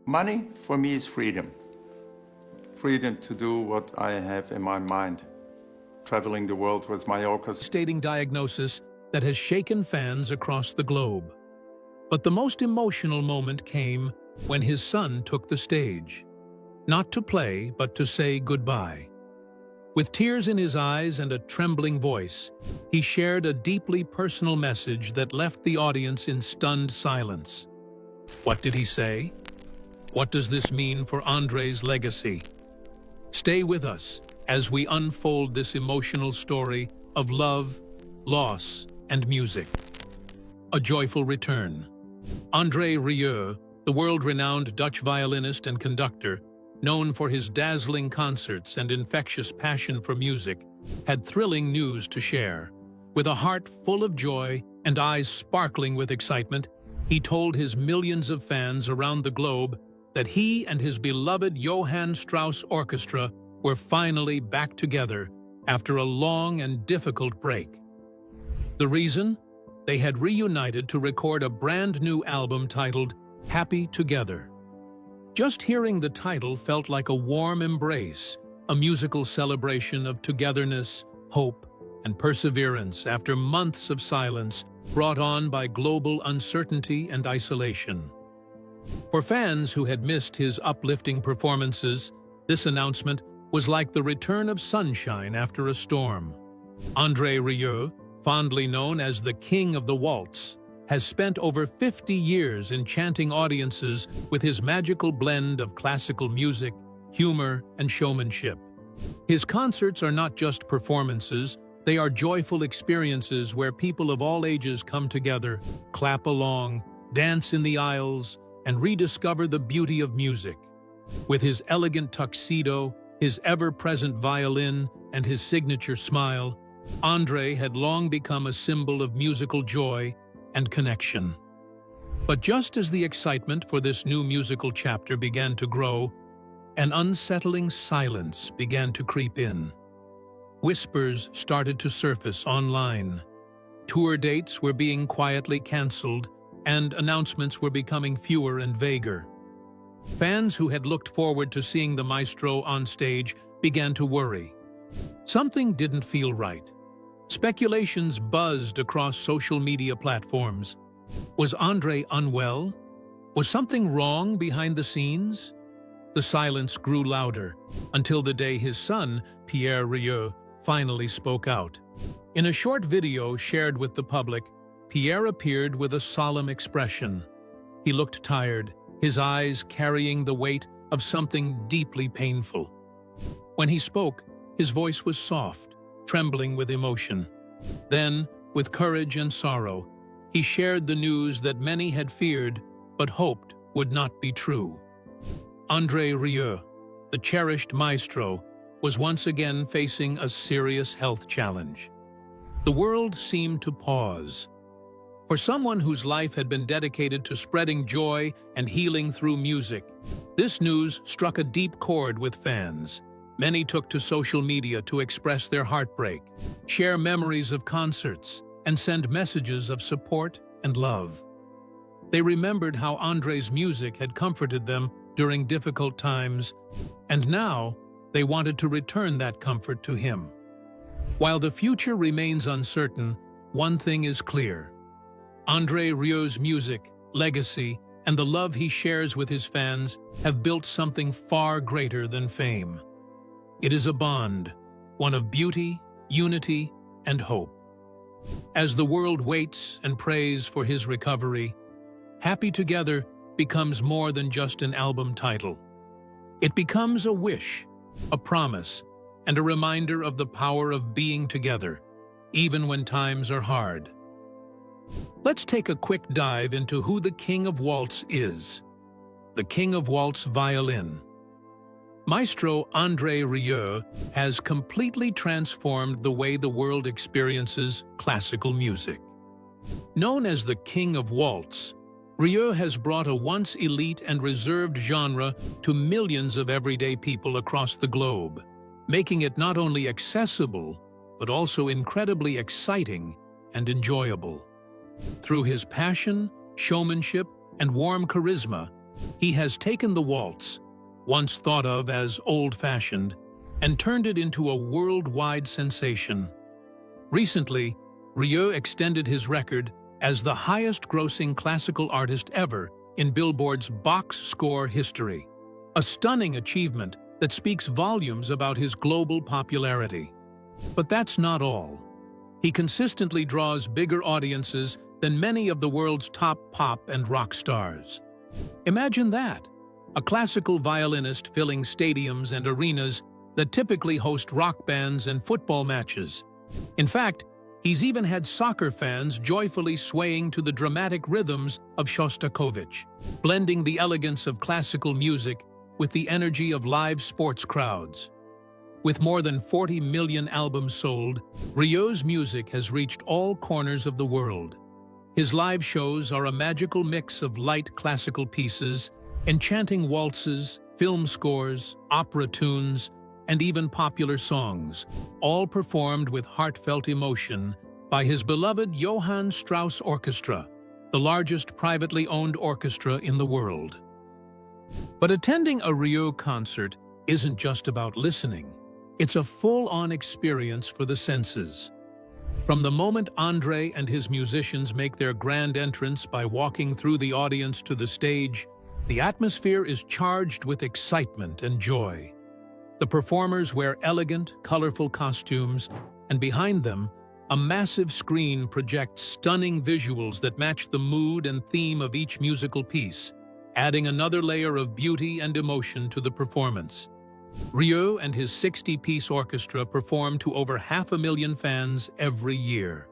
Money for me is freedom. Freedom to do what I have in my mind. Traveling the world with my orchestra. Devastating diagnosis that has shaken fans across the globe. But the most emotional moment came when his son took the stage. Not to play, but to say goodbye. With tears in his eyes and a trembling voice, he shared a deeply personal message that left the audience in stunned silence. What did he say? What does this mean for André's legacy? Stay with us as we unfold this emotional story of love, loss, and music. A joyful return. André Rieu, the world-renowned Dutch violinist and conductor, known for his dazzling concerts and infectious passion for music, had thrilling news to share. With a heart full of joy and eyes sparkling with excitement, he told his millions of fans around the globe that he and his beloved Johann Strauss Orchestra were finally back together after a long and difficult break. The reason? They had reunited to record a brand new album titled Happy Together. Just hearing the title felt like a warm embrace, a musical celebration of togetherness, hope, and perseverance after months of silence brought on by global uncertainty and isolation. For fans who had missed his uplifting performances, this announcement was like the return of sunshine after a storm. André Rieu, fondly known as the King of the Waltz, has spent over 50 years enchanting audiences with his magical blend of classical music, humor, and showmanship. His concerts are not just performances, they are joyful experiences where people of all ages come together, clap along, dance in the aisles, and rediscover the beauty of music. With his elegant tuxedo, his ever-present violin, and his signature smile, André had long become a symbol of musical joy and connection. But just as the excitement for this new musical chapter began to grow, an unsettling silence began to creep in. Whispers started to surface online. Tour dates were being quietly cancelled, and announcements were becoming fewer and vaguer. Fans who had looked forward to seeing the maestro on stage began to worry. Something didn't feel right. Speculations buzzed across social media platforms. Was André unwell? Was something wrong behind the scenes? The silence grew louder until the day his son, Pierre Rieu, finally spoke out. In a short video shared with the public, Pierre appeared with a solemn expression. He looked tired, his eyes carrying the weight of something deeply painful. When he spoke, his voice was soft, trembling with emotion. Then, with courage and sorrow, he shared the news that many had feared but hoped would not be true. André Rieu, the cherished maestro, was once again facing a serious health challenge. The world seemed to pause. For someone whose life had been dedicated to spreading joy and healing through music, this news struck a deep chord with fans. Many took to social media to express their heartbreak, share memories of concerts, and send messages of support and love. They remembered how André's music had comforted them during difficult times, and now they wanted to return that comfort to him. While the future remains uncertain, one thing is clear. André Rieu's music, legacy, and the love he shares with his fans have built something far greater than fame. It is a bond, one of beauty, unity, and hope. As the world waits and prays for his recovery, Happy Together becomes more than just an album title. It becomes a wish, a promise, and a reminder of the power of being together, even when times are hard. Let's take a quick dive into who the King of Waltz is. The King of Waltz violin. Maestro André Rieu has completely transformed the way the world experiences classical music. Known as the King of Waltz, Rieu has brought a once elite and reserved genre to millions of everyday people across the globe, making it not only accessible, but also incredibly exciting and enjoyable. Through his passion, showmanship, and warm charisma, He has taken the waltz, once thought of as old-fashioned, and turned it into a worldwide sensation. Recently, Rieu extended his record as the highest-grossing classical artist ever in Billboard's box score history, a stunning achievement that speaks volumes about his global popularity. But that's not all. He consistently draws bigger audiences than many of the world's top pop and rock stars. Imagine that, a classical violinist filling stadiums and arenas that typically host rock bands and football matches. In fact, he's even had soccer fans joyfully swaying to the dramatic rhythms of Shostakovich, blending the elegance of classical music with the energy of live sports crowds. With more than 40 million albums sold, Rieu's music has reached all corners of the world. His live shows are a magical mix of light classical pieces, enchanting waltzes, film scores, opera tunes, and even popular songs, all performed with heartfelt emotion by his beloved Johann Strauss Orchestra, the largest privately owned orchestra in the world. But attending a Rieu concert isn't just about listening. It's a full-on experience for the senses. From the moment André and his musicians make their grand entrance by walking through the audience to the stage, the atmosphere is charged with excitement and joy. The performers wear elegant, colorful costumes, and behind them, a massive screen projects stunning visuals that match the mood and theme of each musical piece, adding another layer of beauty and emotion to the performance. Rieu and his 60-piece orchestra perform to over 500,000 fans every year.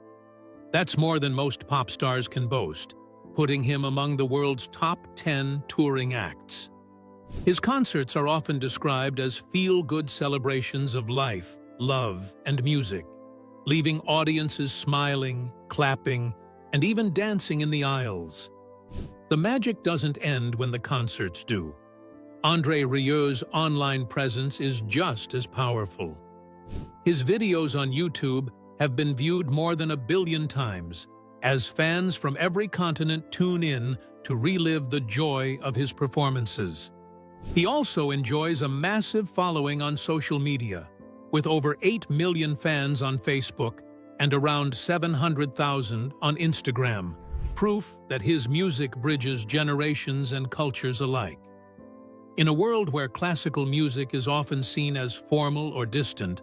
That's more than most pop stars can boast, putting him among the world's top 10 touring acts. His concerts are often described as feel-good celebrations of life, love, and music, leaving audiences smiling, clapping, and even dancing in the aisles. The magic doesn't end when the concerts do. André Rieu's online presence is just as powerful. His videos on YouTube have been viewed more than 1 billion times, as fans from every continent tune in to relive the joy of his performances. He also enjoys a massive following on social media, with over 8 million fans on Facebook and around 700,000 on Instagram, proof that his music bridges generations and cultures alike. In a world where classical music is often seen as formal or distant,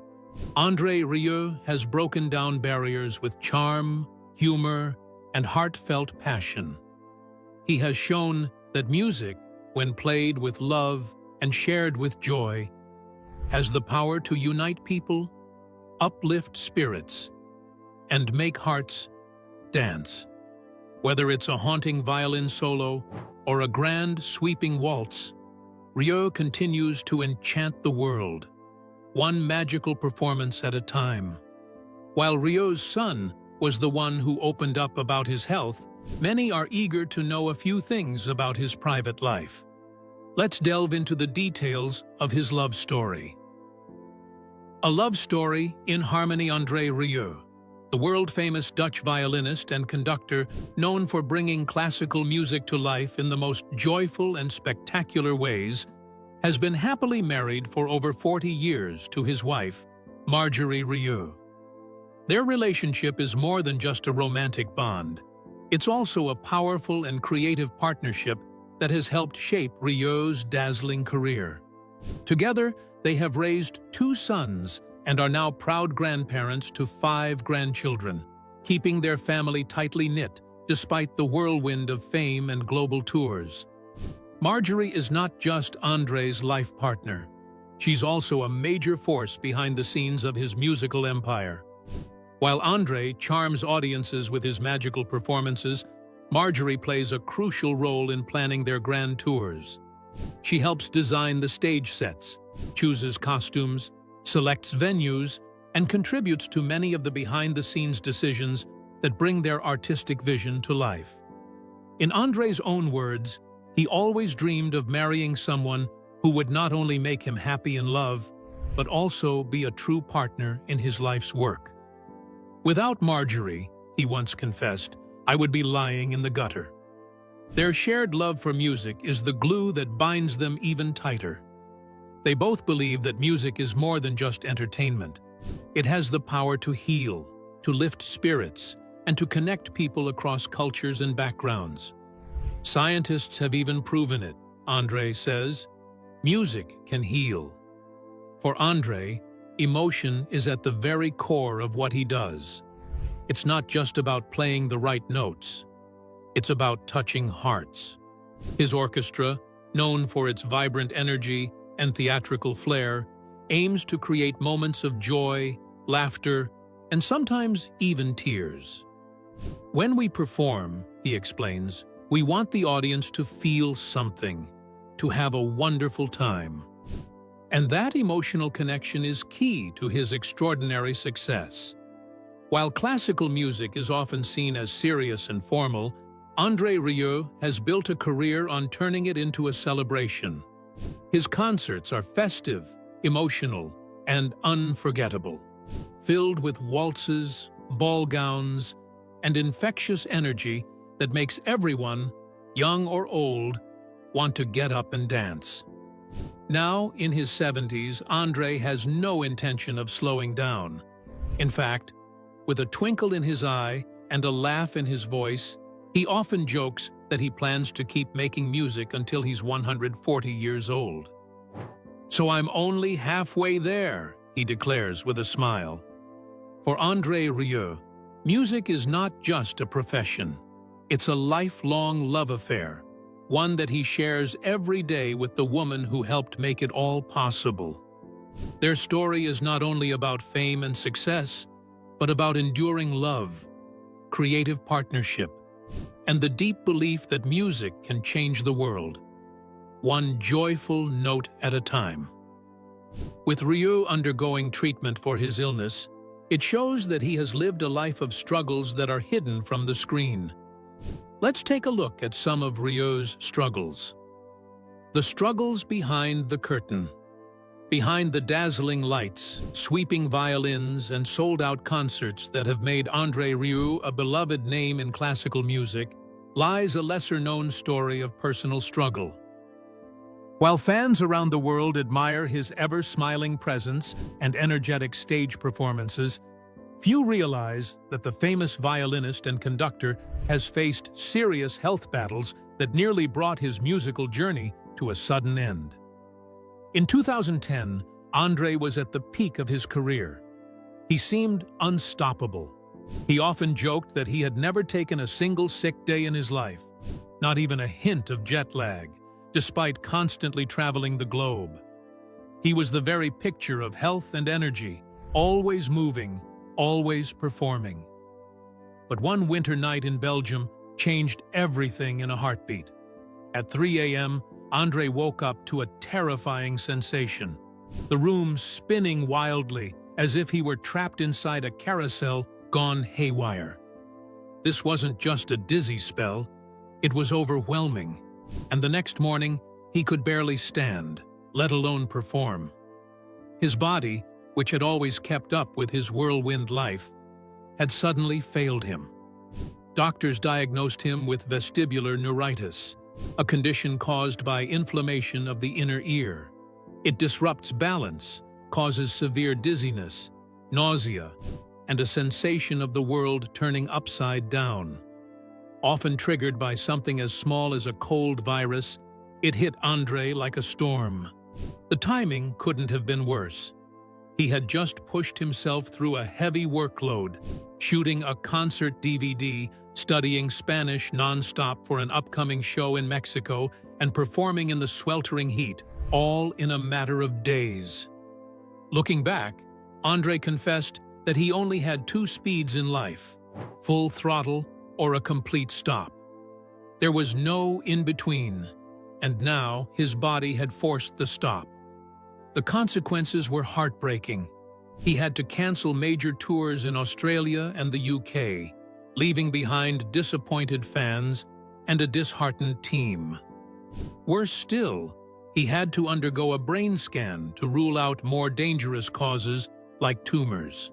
André Rieu has broken down barriers with charm, humor, and heartfelt passion. He has shown that music, when played with love and shared with joy, has the power to unite people, uplift spirits, and make hearts dance. Whether it's a haunting violin solo or a grand, sweeping waltz, Rieu continues to enchant the world, one magical performance at a time. While Rieu's son was the one who opened up about his health, many are eager to know a few things about his private life. Let's delve into the details of his love story. A love story in harmony. André Rieu, the world-famous Dutch violinist and conductor known for bringing classical music to life in the most joyful and spectacular ways, has been happily married for over 40 years to his wife, Marjorie Rieu. Their relationship is more than just a romantic bond. It's also a powerful and creative partnership that has helped shape Rieu's dazzling career. Together, they have raised 2 sons and are now proud grandparents to 5 grandchildren, keeping their family tightly knit despite the whirlwind of fame and global tours. Marjorie is not just André's life partner. She's also a major force behind the scenes of his musical empire. While André charms audiences with his magical performances, Marjorie plays a crucial role in planning their grand tours. She helps design the stage sets, chooses costumes, selects venues, and contributes to many of the behind-the-scenes decisions that bring their artistic vision to life. In André's own words, he always dreamed of marrying someone who would not only make him happy in love, but also be a true partner in his life's work. "Without Marjorie," he once confessed, "I would be lying in the gutter." Their shared love for music is the glue that binds them even tighter. They both believe that music is more than just entertainment. It has the power to heal, to lift spirits, and to connect people across cultures and backgrounds. Scientists have even proven it, André says. Music can heal. For André, emotion is at the very core of what he does. It's not just about playing the right notes. It's about touching hearts. His orchestra, known for its vibrant energy and theatrical flair, aims to create moments of joy, laughter, and sometimes even tears. When we perform, he explains, we want the audience to feel something, to have a wonderful time. And that emotional connection is key to his extraordinary success. While classical music is often seen as serious and formal, André Rieu has built a career on turning it into a celebration. His concerts are festive, emotional, and unforgettable, filled with waltzes, ball gowns, and infectious energy that makes everyone, young or old, want to get up and dance. Now, in his 70s, André has no intention of slowing down. In fact, with a twinkle in his eye and a laugh in his voice, he often jokes that he plans to keep making music until he's 140 years old. "So I'm only halfway there," he declares with a smile. For André Rieu, music is not just a profession. It's a lifelong love affair, one that he shares every day with the woman who helped make it all possible. Their story is not only about fame and success, but about enduring love, creative partnership, and the deep belief that music can change the world, one joyful note at a time. With Rieu undergoing treatment for his illness, it shows that he has lived a life of struggles that are hidden from the screen. Let's take a look at some of Rieu's struggles. The struggles behind the curtain. Behind the dazzling lights, sweeping violins, and sold-out concerts that have made André Rieu a beloved name in classical music, lies a lesser-known story of personal struggle. While fans around the world admire his ever-smiling presence and energetic stage performances, few realize that the famous violinist and conductor has faced serious health battles that nearly brought his musical journey to a sudden end. In 2010, André was at the peak of his career. He seemed unstoppable. He often joked that he had never taken a single sick day in his life, not even a hint of jet lag, despite constantly traveling the globe. He was the very picture of health and energy, always moving, always performing. But one winter night in Belgium changed everything in a heartbeat. At 3 a.m., André woke up to a terrifying sensation, the room spinning wildly as if he were trapped inside a carousel gone haywire. This wasn't just a dizzy spell, it was overwhelming, and the next morning he could barely stand, let alone perform. His body, which had always kept up with his whirlwind life, had suddenly failed him. Doctors diagnosed him with vestibular neuritis, a condition caused by inflammation of the inner ear. It disrupts balance, causes severe dizziness, nausea, and a sensation of the world turning upside down. Often triggered by something as small as a cold virus, it hit André like a storm. The timing couldn't have been worse. He had just pushed himself through a heavy workload, shooting a concert DVD, studying Spanish non-stop for an upcoming show in Mexico, and performing in the sweltering heat, all in a matter of days. Looking back, André confessed that he only had two speeds in life: full throttle or a complete stop. There was no in-between, and now his body had forced the stop. The consequences were heartbreaking. He had to cancel major tours in Australia and the UK, leaving behind disappointed fans and a disheartened team. Worse still, he had to undergo a brain scan to rule out more dangerous causes like tumors.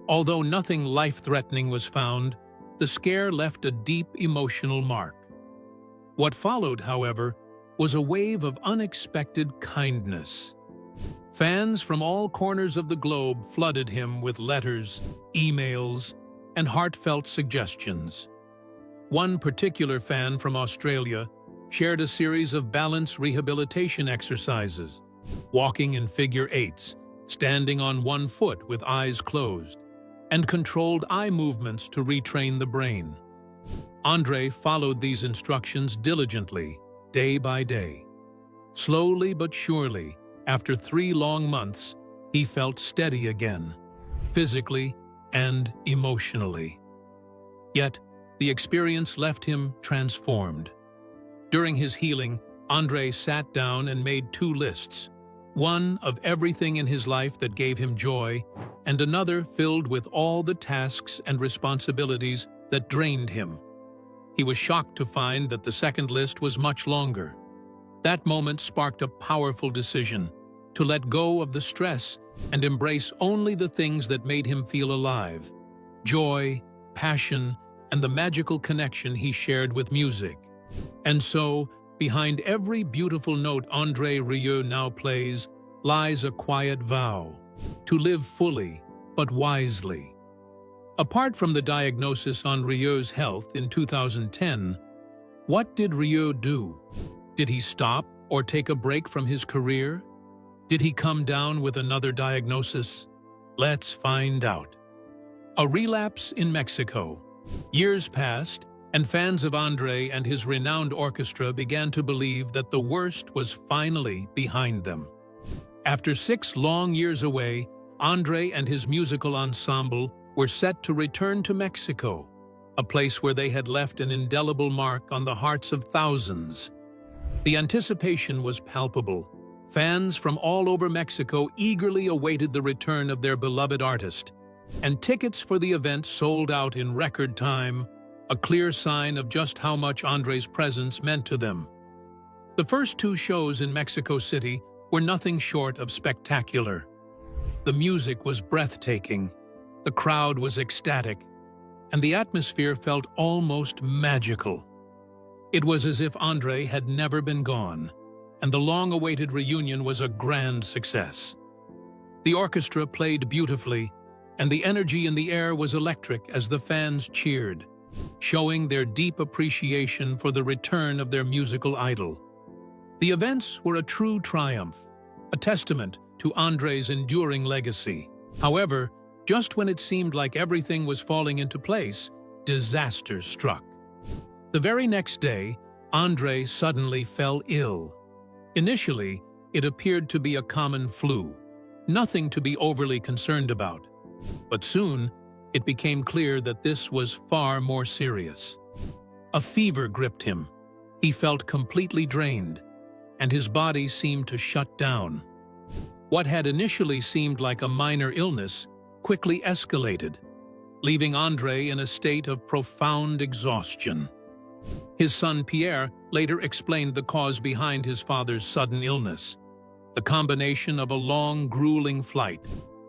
Although nothing life-threatening was found, the scare left a deep emotional mark. What followed, however, was a wave of unexpected kindness. Fans from all corners of the globe flooded him with letters, emails, and heartfelt suggestions. One particular fan from Australia shared a series of balance rehabilitation exercises, walking in figure eights, standing on one foot with eyes closed, and controlled eye movements to retrain the brain. André followed these instructions diligently, day by day. Slowly but surely, after 3 long months, he felt steady again, physically and emotionally. Yet, the experience left him transformed. During his healing, André sat down and made 2 lists, one of everything in his life that gave him joy, and another filled with all the tasks and responsibilities that drained him. He was shocked to find that the second list was much longer. That moment sparked a powerful decision to let go of the stress and embrace only the things that made him feel alive: joy, passion, and the magical connection he shared with music. And so, behind every beautiful note André Rieu now plays lies a quiet vow to live fully but wisely. Apart from the diagnosis on Rieu's health in 2010, what did Rieu do? Did he stop or take a break from his career? Did he come down with another diagnosis? Let's find out. A relapse in Mexico. Years passed, and fans of André and his renowned orchestra began to believe that the worst was finally behind them. After 6 long years away, André and his musical ensemble were set to return to Mexico, a place where they had left an indelible mark on the hearts of thousands. The anticipation was palpable. Fans from all over Mexico eagerly awaited the return of their beloved artist, and tickets for the event sold out in record time, a clear sign of just how much André's presence meant to them. The first 2 shows in Mexico City were nothing short of spectacular. The music was breathtaking, the crowd was ecstatic, and the atmosphere felt almost magical. It was as if André had never been gone, and the long-awaited reunion was a grand success. The orchestra played beautifully, and the energy in the air was electric as the fans cheered, showing their deep appreciation for the return of their musical idol. The events were a true triumph, a testament to André's enduring legacy. However, just when it seemed like everything was falling into place, disaster struck. The very next day, André suddenly fell ill. Initially, it appeared to be a common flu, nothing to be overly concerned about. But soon, it became clear that this was far more serious. A fever gripped him. He felt completely drained, and his body seemed to shut down. What had initially seemed like a minor illness quickly escalated, leaving André in a state of profound exhaustion. His son Pierre later explained the cause behind his father's sudden illness. The combination of a long, grueling flight,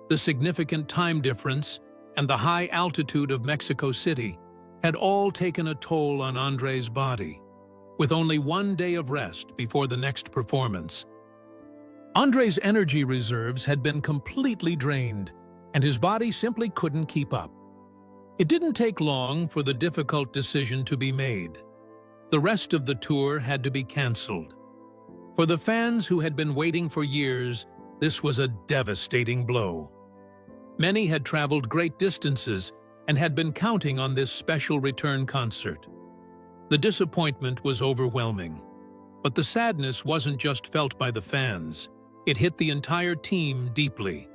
the significant time difference, and the high altitude of Mexico City had all taken a toll on André's body. With only 1 day of rest before the next performance, André's energy reserves had been completely drained, and his body simply couldn't keep up. It didn't take long for the difficult decision to be made. The rest of the tour had to be cancelled. For the fans who had been waiting for years, this was a devastating blow. Many had traveled great distances and had been counting on this special return concert. The disappointment was overwhelming. But the sadness wasn't just felt by the fans. It hit the entire team deeply.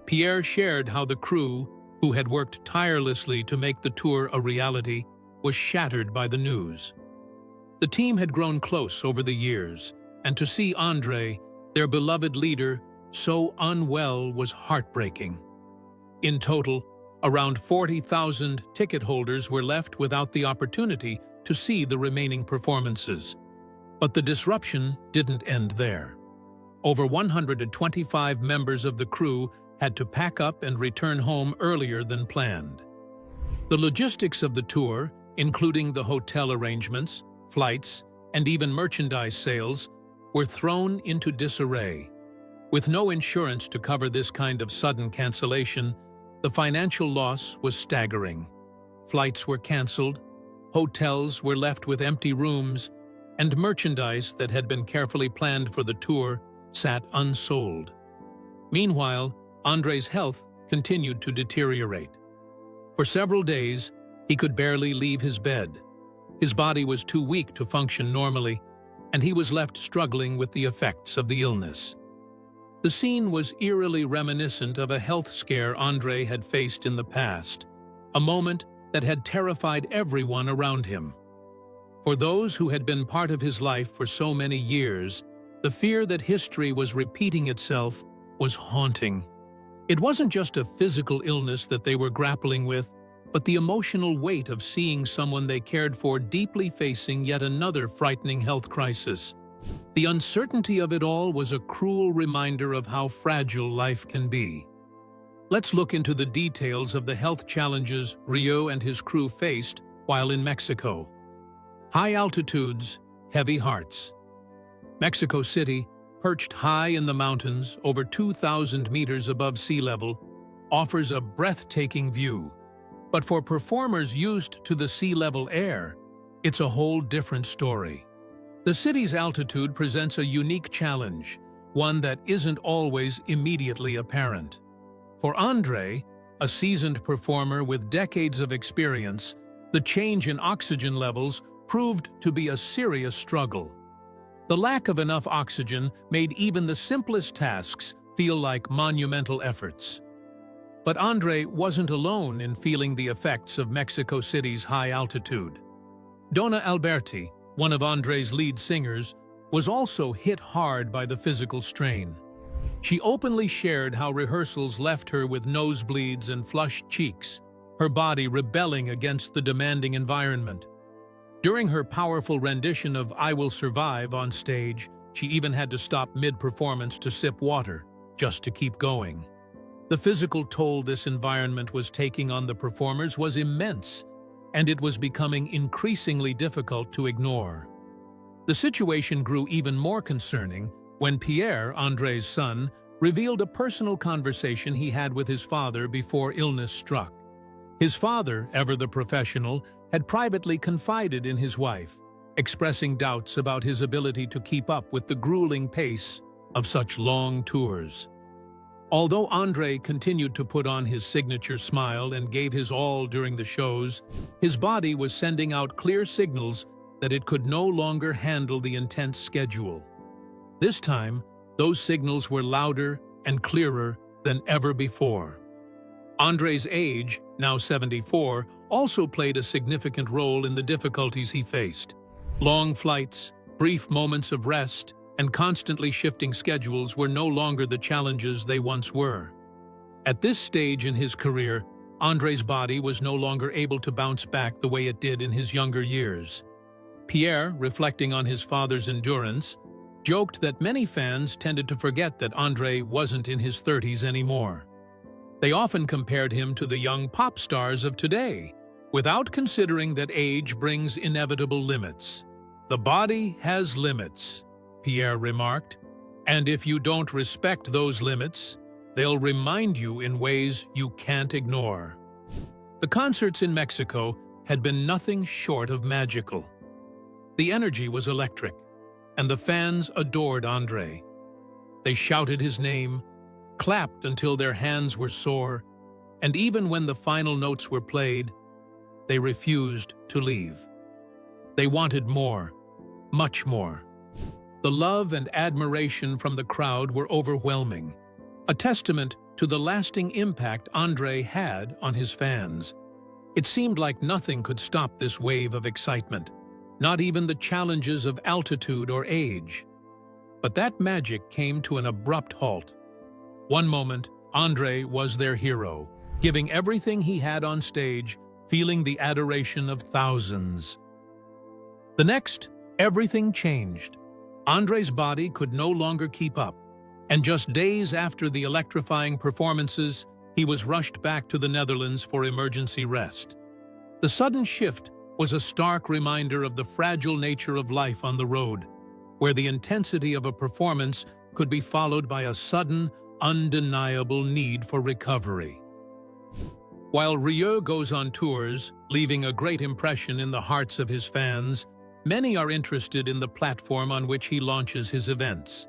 Pierre shared how the crew, who had worked tirelessly to make the tour a reality, was shattered by the news. The team had grown close over the years, and to see André, their beloved leader, so unwell was heartbreaking. In total, around 40,000 ticket holders were left without the opportunity to see the remaining performances. But the disruption didn't end there. Over 125 members of the crew had to pack up and return home earlier than planned. The logistics of the tour, including the hotel arrangements, flights, and even merchandise sales were thrown into disarray. With no insurance to cover this kind of sudden cancellation, the financial loss was staggering. Flights were canceled, hotels were left with empty rooms, and merchandise that had been carefully planned for the tour sat unsold. Meanwhile, André's health continued to deteriorate. For several days, he could barely leave his bed. His body was too weak to function normally, and he was left struggling with the effects of the illness. The scene was eerily reminiscent of a health scare André had faced in the past, a moment that had terrified everyone around him. For those who had been part of his life for so many years, the fear that history was repeating itself was haunting. It wasn't just a physical illness that they were grappling with, but the emotional weight of seeing someone they cared for deeply facing yet another frightening health crisis. The uncertainty of it all was a cruel reminder of how fragile life can be. Let's look into the details of the health challenges Rieu and his crew faced while in Mexico. High altitudes, heavy hearts. Mexico City, perched high in the mountains over 2,000 meters above sea level, offers a breathtaking view. But for performers used to the sea-level air, it's a whole different story. The city's altitude presents a unique challenge, one that isn't always immediately apparent. For André, a seasoned performer with decades of experience, the change in oxygen levels proved to be a serious struggle. The lack of enough oxygen made even the simplest tasks feel like monumental efforts. But André wasn't alone in feeling the effects of Mexico City's high altitude. Donna Alberti, one of André's lead singers, was also hit hard by the physical strain. She openly shared how rehearsals left her with nosebleeds and flushed cheeks, her body rebelling against the demanding environment. During her powerful rendition of I Will Survive on stage, she even had to stop mid-performance to sip water, just to keep going. The physical toll this environment was taking on the performers was immense, and it was becoming increasingly difficult to ignore. The situation grew even more concerning when Pierre, André's son, revealed a personal conversation he had with his father before illness struck. His father, ever the professional, had privately confided in his wife, expressing doubts about his ability to keep up with the grueling pace of such long tours. Although André continued to put on his signature smile and gave his all during the shows, his body was sending out clear signals that it could no longer handle the intense schedule. This time, those signals were louder and clearer than ever before. André's age, now 74, also played a significant role in the difficulties he faced. Long flights, brief moments of rest, and constantly shifting schedules were no longer the challenges they once were. At this stage in his career, André's body was no longer able to bounce back the way it did in his younger years. Pierre, reflecting on his father's endurance, joked that many fans tended to forget that André wasn't in his 30s anymore. They often compared him to the young pop stars of today, without considering that age brings inevitable limits. "The body has limits," Pierre remarked, "and if you don't respect those limits, they'll remind you in ways you can't ignore." The concerts in Mexico had been nothing short of magical. The energy was electric, and the fans adored André. They shouted his name, clapped until their hands were sore, and even when the final notes were played, they refused to leave. They wanted more, much more. The love and admiration from the crowd were overwhelming, a testament to the lasting impact André had on his fans. It seemed like nothing could stop this wave of excitement, not even the challenges of altitude or age. But that magic came to an abrupt halt. One moment, André was their hero, giving everything he had on stage, feeling the adoration of thousands. The next, everything changed. André's body could no longer keep up, and just days after the electrifying performances, he was rushed back to the Netherlands for emergency rest. The sudden shift was a stark reminder of the fragile nature of life on the road, where the intensity of a performance could be followed by a sudden, undeniable need for recovery. While Rieu goes on tours, leaving a great impression in the hearts of his fans, many are interested in the platform on which he launches his events.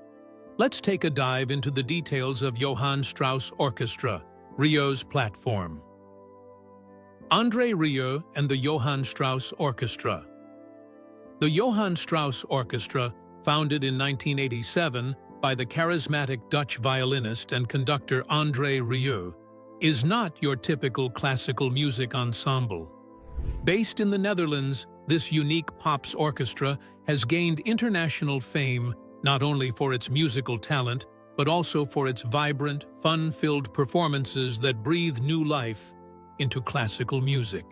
Let's take a dive into the details of Johann Strauss Orchestra, Rieu's platform. André Rieu and the Johann Strauss Orchestra. The Johann Strauss Orchestra, founded in 1987 by the charismatic Dutch violinist and conductor André Rieu, is not your typical classical music ensemble. Based in the Netherlands, this unique pops orchestra has gained international fame not only for its musical talent, but also for its vibrant, fun-filled performances that breathe new life into classical music.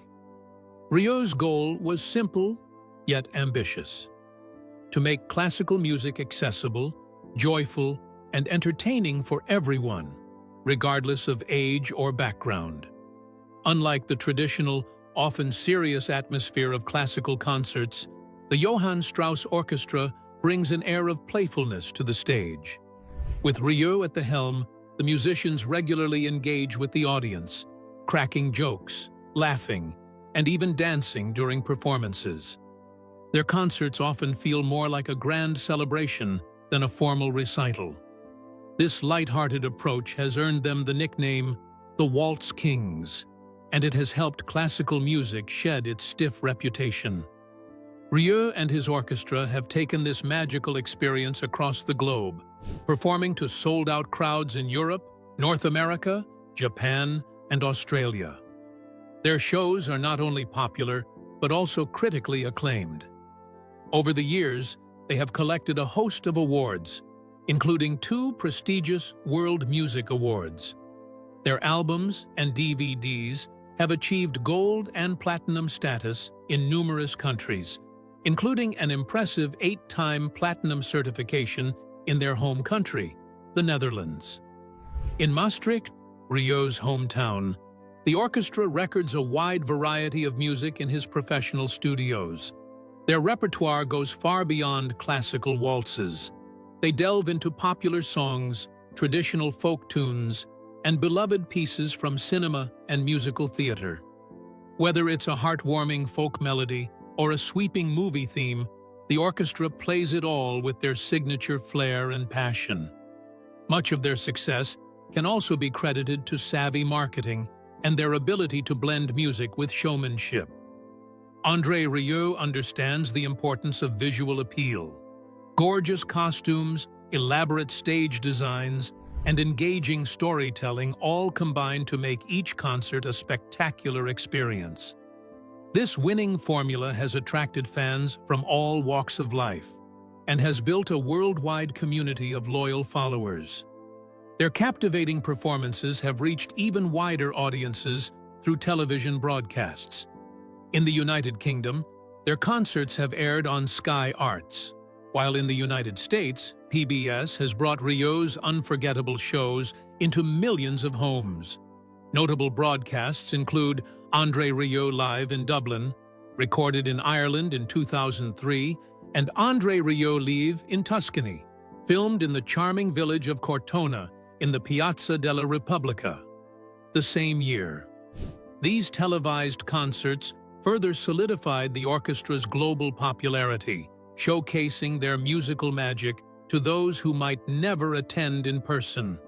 Rieu's goal was simple, yet ambitious: to make classical music accessible, joyful, and entertaining for everyone, regardless of age or background. Unlike the traditional, often serious atmosphere of classical concerts, the Johann Strauss Orchestra brings an air of playfulness to the stage. With Rieu at the helm, the musicians regularly engage with the audience, cracking jokes, laughing, and even dancing during performances. Their concerts often feel more like a grand celebration than a formal recital. This light-hearted approach has earned them the nickname the Waltz Kings, and it has helped classical music shed its stiff reputation. Rieu and his orchestra have taken this magical experience across the globe, performing to sold-out crowds in Europe, North America, Japan, and Australia. Their shows are not only popular, but also critically acclaimed. Over the years, they have collected a host of awards, including 2 prestigious World Music Awards. Their albums and DVDs have achieved gold and platinum status in numerous countries, including an impressive 8-time platinum certification in their home country, the Netherlands. In Maastricht, Rieu's hometown, the orchestra records a wide variety of music in his professional studios. Their repertoire goes far beyond classical waltzes. They delve into popular songs, traditional folk tunes, and beloved pieces from cinema and musical theater. Whether it's a heartwarming folk melody or a sweeping movie theme, the orchestra plays it all with their signature flair and passion. Much of their success can also be credited to savvy marketing and their ability to blend music with showmanship. André Rieu understands the importance of visual appeal. Gorgeous costumes, elaborate stage designs, and engaging storytelling all combine to make each concert a spectacular experience. This winning formula has attracted fans from all walks of life and has built a worldwide community of loyal followers. Their captivating performances have reached even wider audiences through television broadcasts. In the United Kingdom, their concerts have aired on Sky Arts, while in the United States, PBS has brought Rieu's unforgettable shows into millions of homes. Notable broadcasts include André Rieu Live in Dublin, recorded in Ireland in 2003, and André Rieu Live in Tuscany, filmed in the charming village of Cortona in the Piazza della Repubblica the same year. These televised concerts further solidified the orchestra's global popularity, showcasing their musical magic to those who might never attend in person.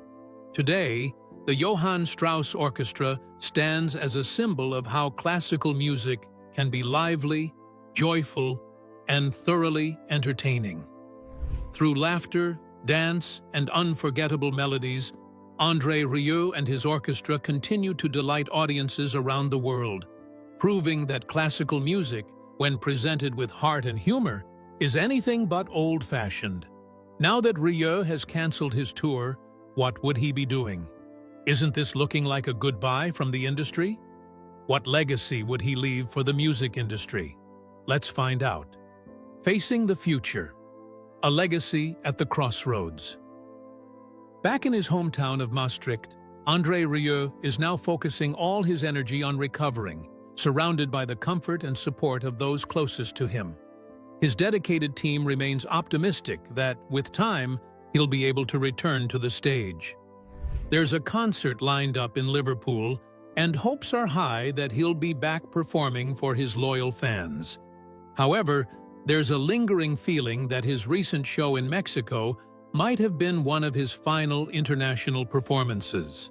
Today, the Johann Strauss Orchestra stands as a symbol of how classical music can be lively, joyful, and thoroughly entertaining. Through laughter, dance, and unforgettable melodies, André Rieu and his orchestra continue to delight audiences around the world, proving that classical music, when presented with heart and humor, is anything but old-fashioned. Now that Rieu has cancelled his tour, what would he be doing? Isn't this looking like a goodbye from the industry? What legacy would he leave for the music industry? Let's find out. Facing the future. A legacy at the crossroads. Back in his hometown of Maastricht, André Rieu is now focusing all his energy on recovering, surrounded by the comfort and support of those closest to him. His dedicated team remains optimistic that, with time, he'll be able to return to the stage. There's a concert lined up in Liverpool, and hopes are high that he'll be back performing for his loyal fans. However, there's a lingering feeling that his recent show in Mexico might have been one of his final international performances.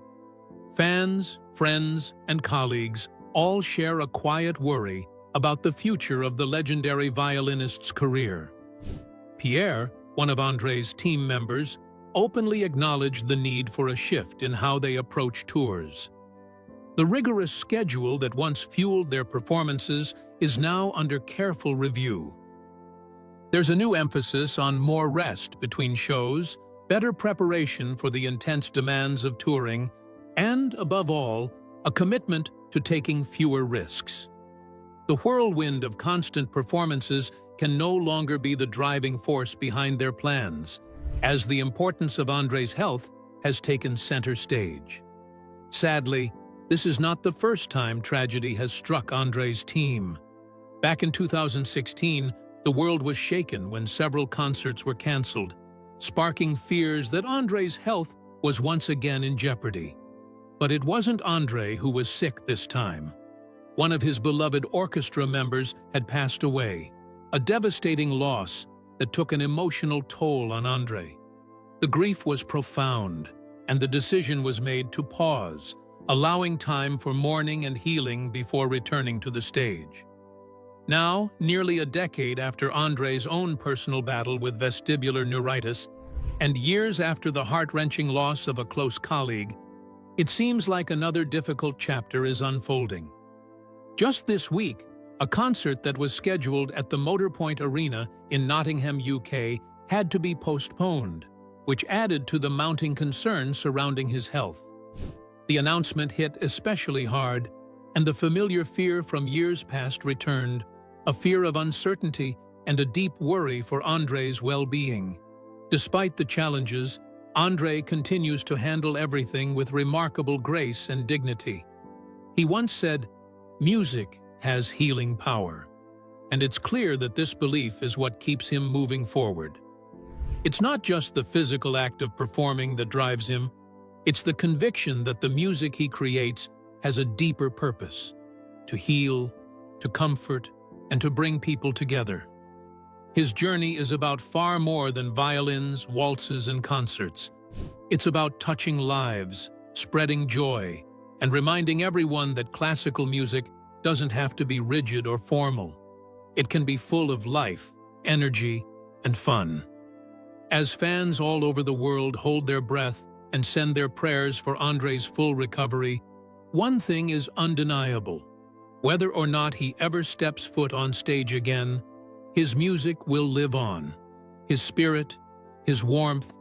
Fans, friends, and colleagues all share a quiet worry about the future of the legendary violinist's career. Pierre, one of André's team members, openly acknowledged the need for a shift in how they approach tours. The rigorous schedule that once fueled their performances is now under careful review. There's a new emphasis on more rest between shows, better preparation for the intense demands of touring, and, above all, a commitment to taking fewer risks. The whirlwind of constant performances can no longer be the driving force behind their plans, as the importance of André's health has taken center stage. Sadly, this is not the first time tragedy has struck André's team. Back in 2016, the world was shaken when several concerts were cancelled, sparking fears that André's health was once again in jeopardy. But it wasn't André who was sick this time. One of his beloved orchestra members had passed away, a devastating loss that took an emotional toll on André. The grief was profound, and the decision was made to pause, allowing time for mourning and healing before returning to the stage. Now, nearly a decade after André's own personal battle with vestibular neuritis, and years after the heart-wrenching loss of a close colleague, it seems like another difficult chapter is unfolding. Just this week, a concert that was scheduled at the Motorpoint Arena in Nottingham, UK, had to be postponed, which added to the mounting concern surrounding his health. The announcement hit especially hard, and the familiar fear from years past returned, a fear of uncertainty and a deep worry for André's well-being. Despite the challenges, André continues to handle everything with remarkable grace and dignity. He once said, "Music has healing power," and it's clear that this belief is what keeps him moving forward. It's not just the physical act of performing that drives him, it's the conviction that the music he creates has a deeper purpose: to heal, to comfort, and to bring people together. His journey is about far more than violins, waltzes, and concerts. It's about touching lives, spreading joy, and reminding everyone that classical music doesn't have to be rigid or formal. It can be full of life, energy, and fun. As fans all over the world hold their breath and send their prayers for André's full recovery, one thing is undeniable. Whether or not he ever steps foot on stage again, his music will live on. His spirit, his warmth,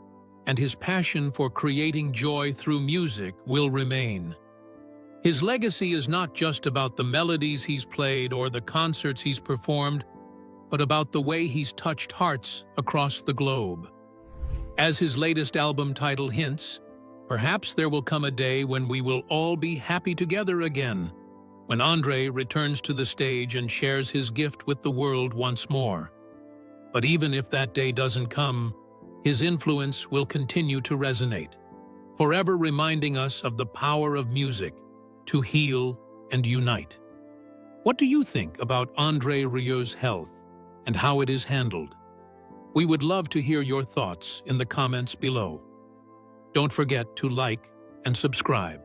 and his passion for creating joy through music will remain. His legacy is not just about the melodies he's played or the concerts he's performed, but about the way he's touched hearts across the globe. As his latest album title hints, perhaps there will come a day when we will all be happy together again, when André returns to the stage and shares his gift with the world once more. But even if that day doesn't come, his influence will continue to resonate, forever reminding us of the power of music to heal and unite. What do you think about André Rieu's health and how it is handled? We would love to hear your thoughts in the comments below. Don't forget to like and subscribe.